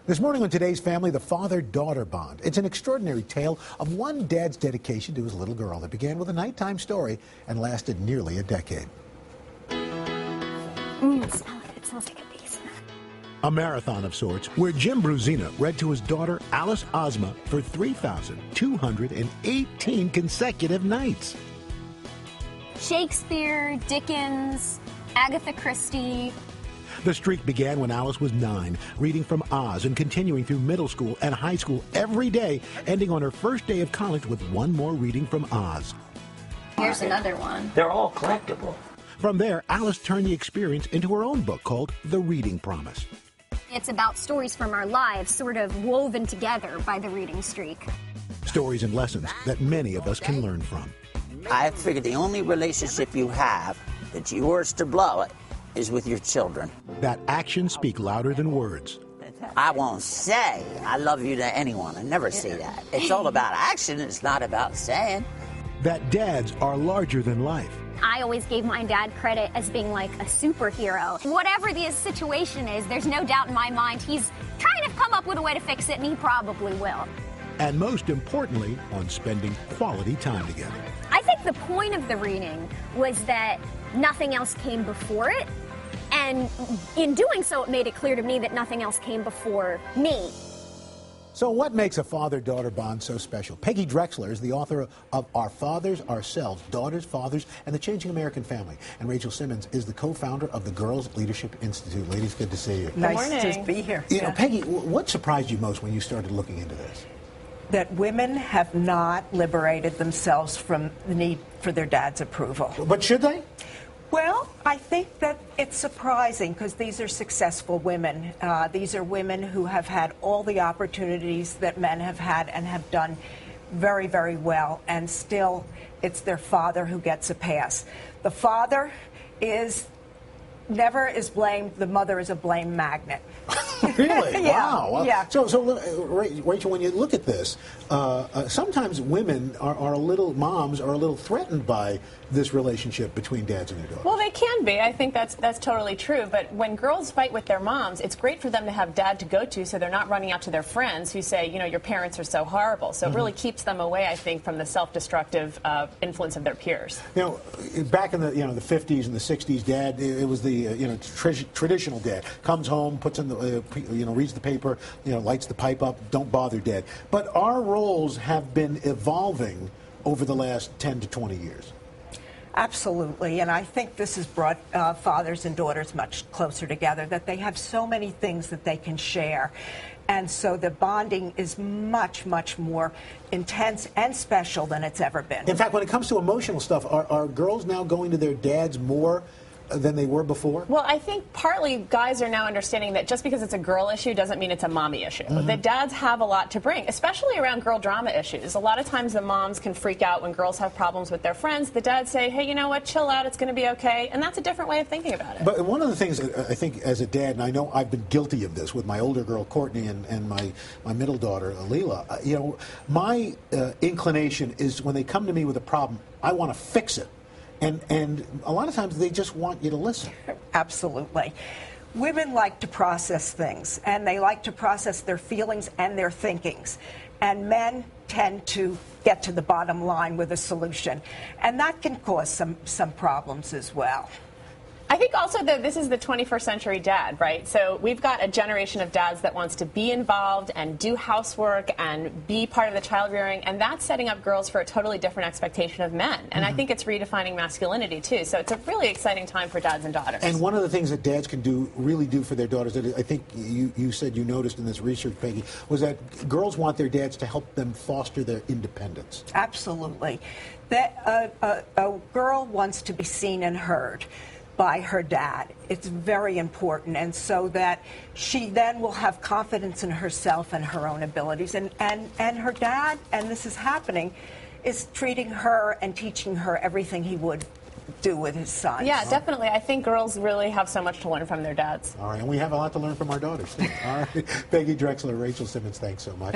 This morning on Today's Family, the father-daughter bond. It's an extraordinary tale of one dad's dedication to his little girl that began with a nighttime story and lasted nearly a decade. Smell it. It smells like a basement. A marathon of sorts, where Jim Bruzina read to his daughter Alice Ozma for 3,218 consecutive nights. Shakespeare, Dickens, Agatha Christie. The streak began when Alice was 9, reading from Oz and continuing through middle school and high school every day, ending on her first day of college with one more reading from Oz. Here's another one. They're all collectible. From there, Alice turned the experience into her own book called The Reading Promise. It's about stories from our lives, sort of woven together by the reading streak. Stories and lessons that many of us can learn from. I figure the only relationship you have that's yours to blow it is with your children. That actions speak louder than words. I won't say I love you to anyone. I never say that. It's all about action. It's not about saying. That dads are larger than life. I always gave my dad credit as being like a superhero. Whatever the situation is, there's no doubt in my mind he's trying to come up with a way to fix it, and he probably will. And most importantly, on spending quality time together. I think the point of the reading was that nothing else came before it, and in doing so, it made it clear to me that nothing else came before me. So what makes a father-daughter bond so special? Peggy Drexler is the author of Our Fathers, Ourselves, Daughters, Fathers, and the Changing American Family. And Rachel Simmons is the co-founder of the Girls Leadership Institute. Ladies, good to see you. Nice to be here. You know, Peggy, what surprised you most when you started looking into this? That women have not liberated themselves from the need for their dad's approval. But should they? Well, I think that it's surprising because these are successful women. These are women who have had all the opportunities that men have had and have done very, very well. And still, it's their father who gets a pass. The father never is blamed. The mother is a blame magnet. Really? Yeah. Wow. Yeah. So, Rachel, when you look at this, sometimes women moms are a little threatened by this relationship between dads and their daughters. Well, they can be. I think that's totally true. But when girls fight with their moms, it's great for them to have dad to go to, so they're not running out to their friends who say, you know, your parents are so horrible. So it really keeps them away, I think, from the self-destructive influence of their peers. You know, back in the the 50s and the 60s, dad, it was the traditional dad comes home, puts in the reads the paper, lights the pipe up, don't bother dad. But our roles have been evolving over the last 10 to 20 years. Absolutely, and I think this has brought fathers and daughters much closer together, that they have so many things that they can share. And so the bonding is much, much more intense and special than it's ever been. In fact, when it comes to emotional stuff, are girls now going to their dads more than they were before? Well, I think partly guys are now understanding that just because it's a girl issue doesn't mean it's a mommy issue. The dads have a lot to bring, especially around girl drama issues. A lot of times the moms can freak out when girls have problems with their friends. The dads say, hey, you know what, chill out, it's going to be okay. And that's a different way of thinking about it. But one of the things I think as a dad, and I know I've been guilty of this with my older girl, Courtney, and my middle daughter, Leela, my inclination is when they come to me with a problem, I want to fix it. And a lot of times they just want you to listen. Absolutely. Women like to process things, and they like to process their feelings and their thinkings. And men tend to get to the bottom line with a solution. And that can cause some problems as well. I think also that this is the 21st century dad, right? So we've got a generation of dads that wants to be involved and do housework and be part of the child rearing, and that's setting up girls for a totally different expectation of men. And I think it's redefining masculinity too. So it's a really exciting time for dads and daughters. And one of the things that dads can really do for their daughters, that I think you said you noticed in this research, Peggy, was that girls want their dads to help them foster their independence. Absolutely. A girl wants to be seen and heard by her dad. It's very important, and so that she then will have confidence in herself and her own abilities. And her dad, and this is happening, is treating her and teaching her everything he would do with his son. Yeah, definitely. I think girls really have so much to learn from their dads. All right, and we have a lot to learn from our daughters, too. All right, Peggy Drexler, Rachel Simmons, thanks so much.